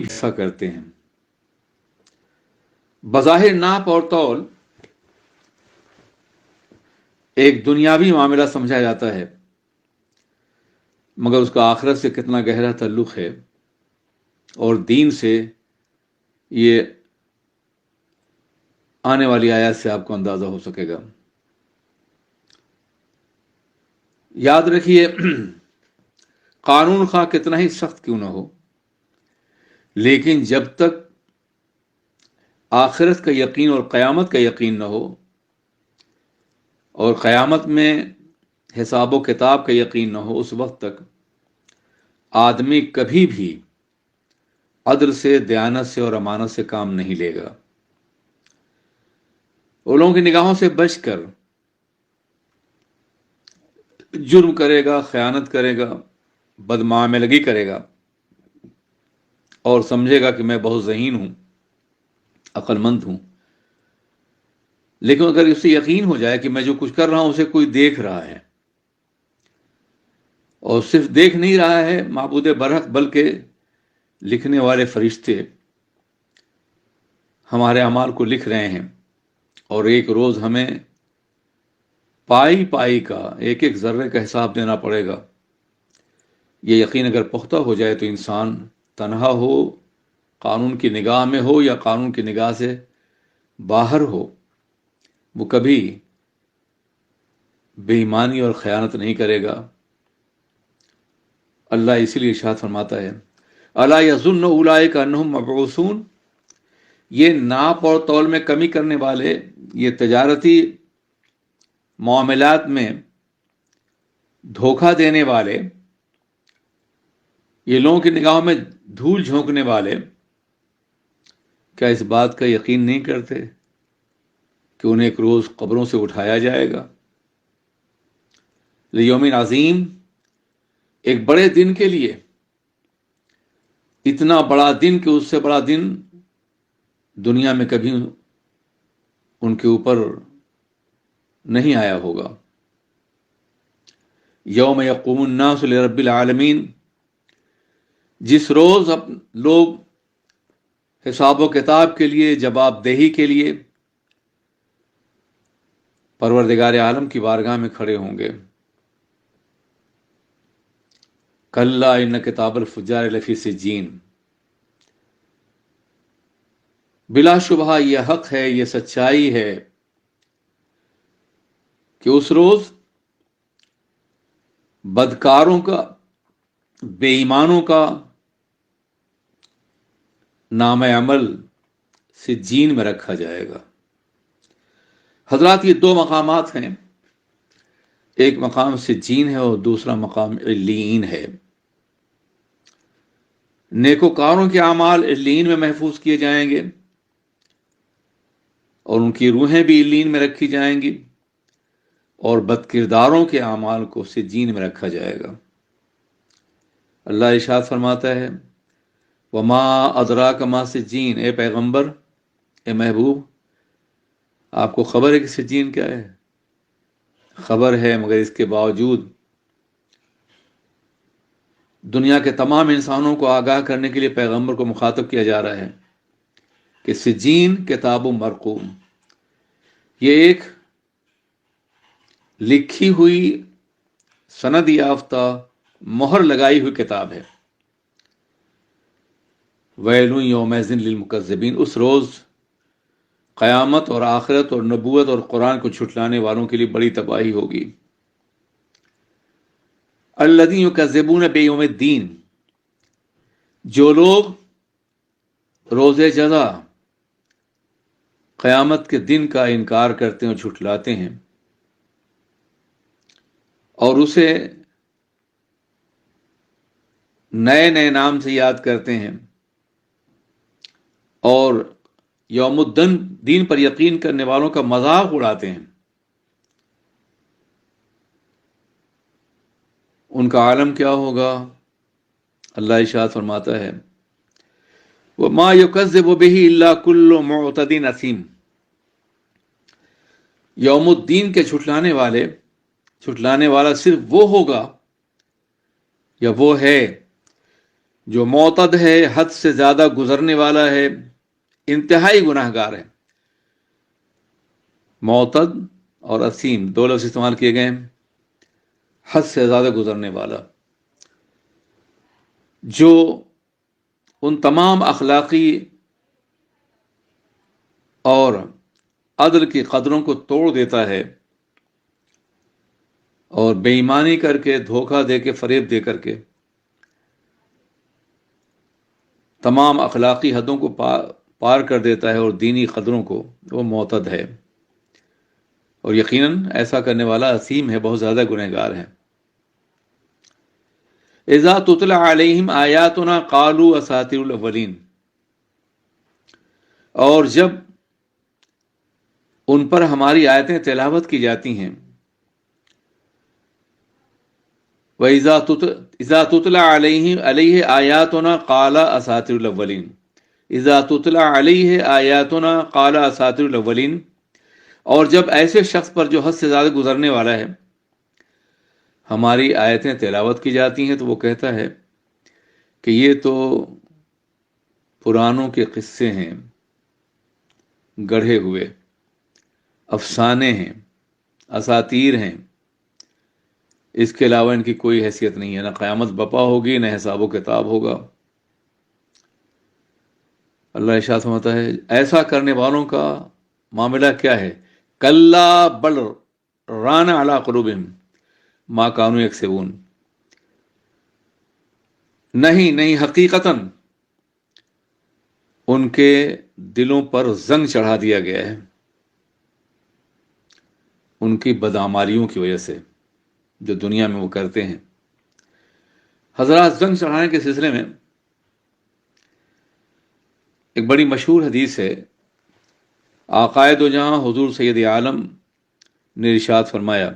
ایسا کرتے ہیں۔ بظاہر ناپ اور تول ایک دنیاوی معاملہ سمجھا جاتا ہے، مگر اس کا آخرت سے کتنا گہرا تعلق ہے اور دین سے، یہ آنے والی آیات سے آپ کو اندازہ ہو سکے گا۔ یاد رکھیے، قانون خواہ کتنا ہی سخت کیوں نہ ہو، لیکن جب تک آخرت کا یقین اور قیامت کا یقین نہ ہو، اور قیامت میں حساب و کتاب کا یقین نہ ہو، اس وقت تک آدمی کبھی بھی عدل سے، دیانت سے اور امانت سے کام نہیں لے گا۔ وہ لوگوں کی نگاہوں سے بچ کر جرم کرے گا، خیانت کرے گا، بدمعاملگی کرے گا، اور سمجھے گا کہ میں بہت ذہین ہوں، عقل مند ہوں۔ لیکن اگر اسے یقین ہو جائے کہ میں جو کچھ کر رہا ہوں اسے کوئی دیکھ رہا ہے، اور صرف دیکھ نہیں رہا ہے معبود برحق، بلکہ لکھنے والے فرشتے ہمارے اعمال کو لکھ رہے ہیں، اور ایک روز ہمیں پائی پائی کا، ایک ایک ذرے کا حساب دینا پڑے گا، یہ یقین اگر پختہ ہو جائے تو انسان تنہا ہو، قانون کی نگاہ میں ہو یا قانون کی نگاہ سے باہر ہو، وہ کبھی بے ایمانی اور خیانت نہیں کرے گا۔ اللہ اسی لیے ارشاد فرماتا ہے، الا یظن اولئک انہم مبعوثون، یہ ناپ اور تول میں کمی کرنے والے، یہ تجارتی معاملات میں دھوکہ دینے والے، یہ لوگوں کی نگاہوں میں دھول جھونکنے والے، کیا اس بات کا یقین نہیں کرتے کہ انہیں ایک روز قبروں سے اٹھایا جائے گا؟ لیوم عظیم، ایک بڑے دن کے لیے، اتنا بڑا دن کہ اس سے بڑا دن دنیا میں کبھی ان کے اوپر نہیں آیا ہوگا۔ یوم یقوم الناس لرب العالمین، جس روز لوگ حساب و کتاب کے لیے، جواب دہی کے لیے پروردگار عالم کی بارگاہ میں کھڑے ہوں گے۔ کلا ان کتاب الفجار لفی سجین، بلا شبہ یہ حق ہے، یہ سچائی ہے کہ اس روز بدکاروں کا، بے ایمانوں کا نام عمل سجین میں رکھا جائے گا۔ حضرات، یہ دو مقامات ہیں، ایک مقام سجین ہے اور دوسرا مقام علیین ہے۔ نیکوکاروں کے اعمال علیین میں محفوظ کیے جائیں گے، اور ان کی روحیں بھی علیین میں رکھی جائیں گی، اور بد کرداروں کے اعمال کو سجین میں رکھا جائے گا۔ اللہ ارشاد فرماتا ہے، وما ادراک ما سجین، اے پیغمبر، اے محبوب، آپ کو خبر ہے کہ سجین کیا ہے؟ خبر ہے، مگر اس کے باوجود دنیا کے تمام انسانوں کو آگاہ کرنے کے لیے پیغمبر کو مخاطب کیا جا رہا ہے کہ سجین کتاب مرقوم، یہ ایک لکھی ہوئی، سند یافتہ، مہر لگائی ہوئی کتاب ہے۔ ویل یومئذ للمکذبین، اس روز قیامت اور آخرت اور نبوت اور قرآن کو جھٹلانے والوں کے لیے بڑی تباہی ہوگی۔ الذین یکذبون بیوم الدین، جو لوگ روز جزا، قیامت کے دن کا انکار کرتے ہیں اور جھٹلاتے ہیں، اور اسے نئے نئے نام سے یاد کرتے ہیں، اور یوم الدین، دین پر یقین کرنے والوں کا مذاق اڑاتے ہیں، ان کا عالم کیا ہوگا؟ اللہ ارشاد فرماتا ہے، وما یکذب بہ الا کل معتد اثیم، یوم الدین کے جھٹلانے والا صرف وہ ہوگا یا وہ ہے جو معتد ہے، حد سے زیادہ گزرنے والا ہے، انتہائی گناہ گار ہے۔ معتد اور اثیم دو لفظ استعمال کیے گئے ہیں، حد سے زیادہ گزرنے والا، جو ان تمام اخلاقی اور عدل کی قدروں کو توڑ دیتا ہے اور بے ایمانی کر کے، دھوکہ دے کے، فریب دے کر کے تمام اخلاقی حدوں کو پار کر دیتا ہے اور دینی قدروں کو، وہ معتد ہے۔ اور یقیناً ایسا کرنے والا اثیم ہے، بہت زیادہ گنہگار ہے۔ اذا تتلی علیہم آیاتنا قالوا اساطیر الاولین، اور جب ان پر ہماری آیتیں تلاوت کی جاتی ہیں، اذا تتلی علیہ آیاتنا قال اساطیر الاولین، اذا تتلی علیہ آیاتنا قال اساطیر الاولین، اور جب ایسے شخص پر جو حد سے زیادہ گزرنے والا ہے ہماری آیتیں تلاوت کی جاتی ہیں، تو وہ کہتا ہے کہ یہ تو پرانوں کے قصے ہیں، گڑھے ہوئے افسانے ہیں، اساطیر ہیں، اس کے علاوہ ان کی کوئی حیثیت نہیں ہے، نہ قیامت بپا ہوگی، نہ حساب و کتاب ہوگا۔ اللہ ارشاد فرماتا ہے ایسا کرنے والوں کا معاملہ کیا ہے، کلا بل ران علی قلوبہم ما کانوا یکسبون، نہیں حقیقتاً ان کے دلوں پر زنگ چڑھا دیا گیا ہے ان کی بدعمالیوں کی وجہ سے جو دنیا میں وہ کرتے ہیں۔ حضرات، زنگ چڑھانے کے سلسلے میں ایک بڑی مشہور حدیث ہے۔ آقائے دو جہاں حضور سید عالم نے ارشاد فرمایا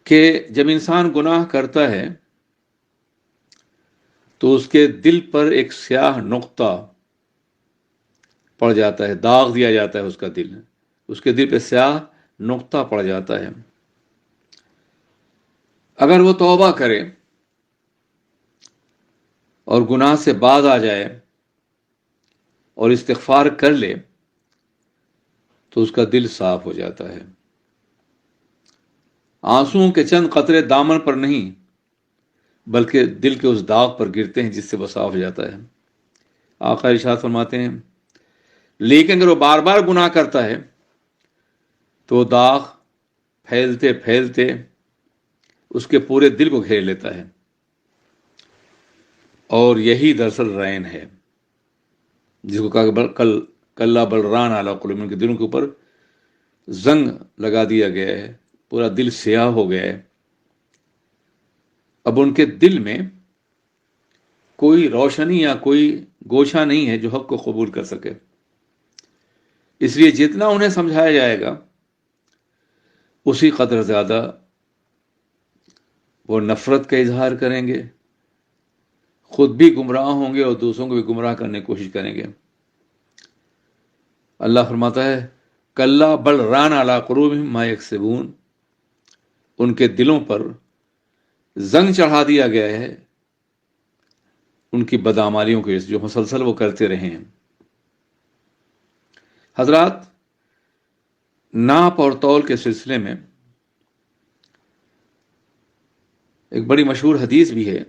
کہ جب انسان گناہ کرتا ہے تو اس کے دل پر ایک سیاہ نقطہ پڑ جاتا ہے، داغ دیا جاتا ہے، اس کے دل پہ سیاہ نقطہ پڑ جاتا ہے۔ اگر وہ توبہ کرے اور گناہ سے باز آ جائے اور استغفار کر لے تو اس کا دل صاف ہو جاتا ہے۔ آنسوؤں کے چند قطرے دامن پر نہیں بلکہ دل کے اس داغ پر گرتے ہیں جس سے وہ صاف ہو جاتا ہے۔ آقا ارشاد فرماتے ہیں لیکن اگر وہ بار بار گناہ کرتا ہے تو وہ داغ پھیلتے پھیلتے اس کے پورے دل کو گھیر لیتا ہے، اور یہی دراصل رین ہے جس کو کہا کلا بل ران علی قلوبہم، کے دلوں کے اوپر زنگ لگا دیا گیا ہے، پورا دل سیاہ ہو گیا ہے۔ اب ان کے دل میں کوئی روشنی یا کوئی گوشہ نہیں ہے جو حق کو قبول کر سکے، اس لیے جتنا انہیں سمجھایا جائے گا اسی قدر زیادہ وہ نفرت کا اظہار کریں گے، خود بھی گمراہ ہوں گے اور دوسروں کو بھی گمراہ کرنے کی کوشش کریں گے۔ اللہ فرماتا ہے کلا بل ران علی قلوبہم ما یکسبون، ان کے دلوں پر زنگ چڑھا دیا گیا ہے ان کی بدعمالیوں کی وجہ سے جو مسلسل وہ کرتے رہے ہیں۔ حضرات، ناپ اور تول کے سلسلے میں ایک بڑی مشہور حدیث بھی ہے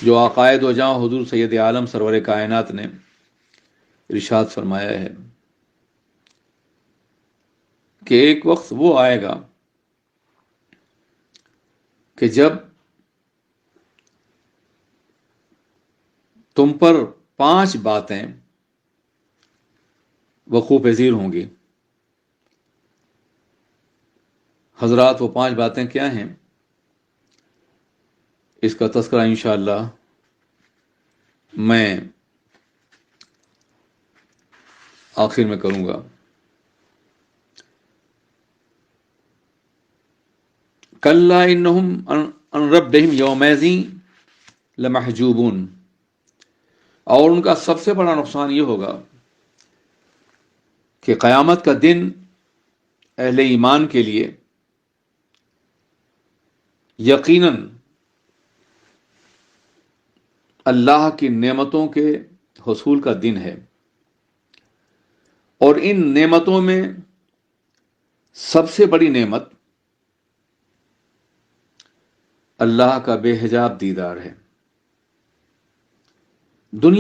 جو عقائد و جاں حضور سید عالم سرور کائنات نے ارشاد فرمایا ہے کہ ایک وقت وہ آئے گا کہ جب تم پر 5 باتیں وقوع پذیر ہوں گی۔ حضرات، وہ 5 باتیں کیا ہیں؟ اس کا تذکرہ انشاءاللہ میں آخر میں کروں گا۔ کلا انہم عن ربہم یومئذ لمحجوبون، اور ان کا سب سے بڑا نقصان یہ ہوگا کہ قیامت کا دن اہل ایمان کے لیے یقیناً اللہ کی نعمتوں کے حصول کا دن ہے، اور ان نعمتوں میں سب سے بڑی نعمت اللہ کا بے حجاب دیدار ہے۔ دنیا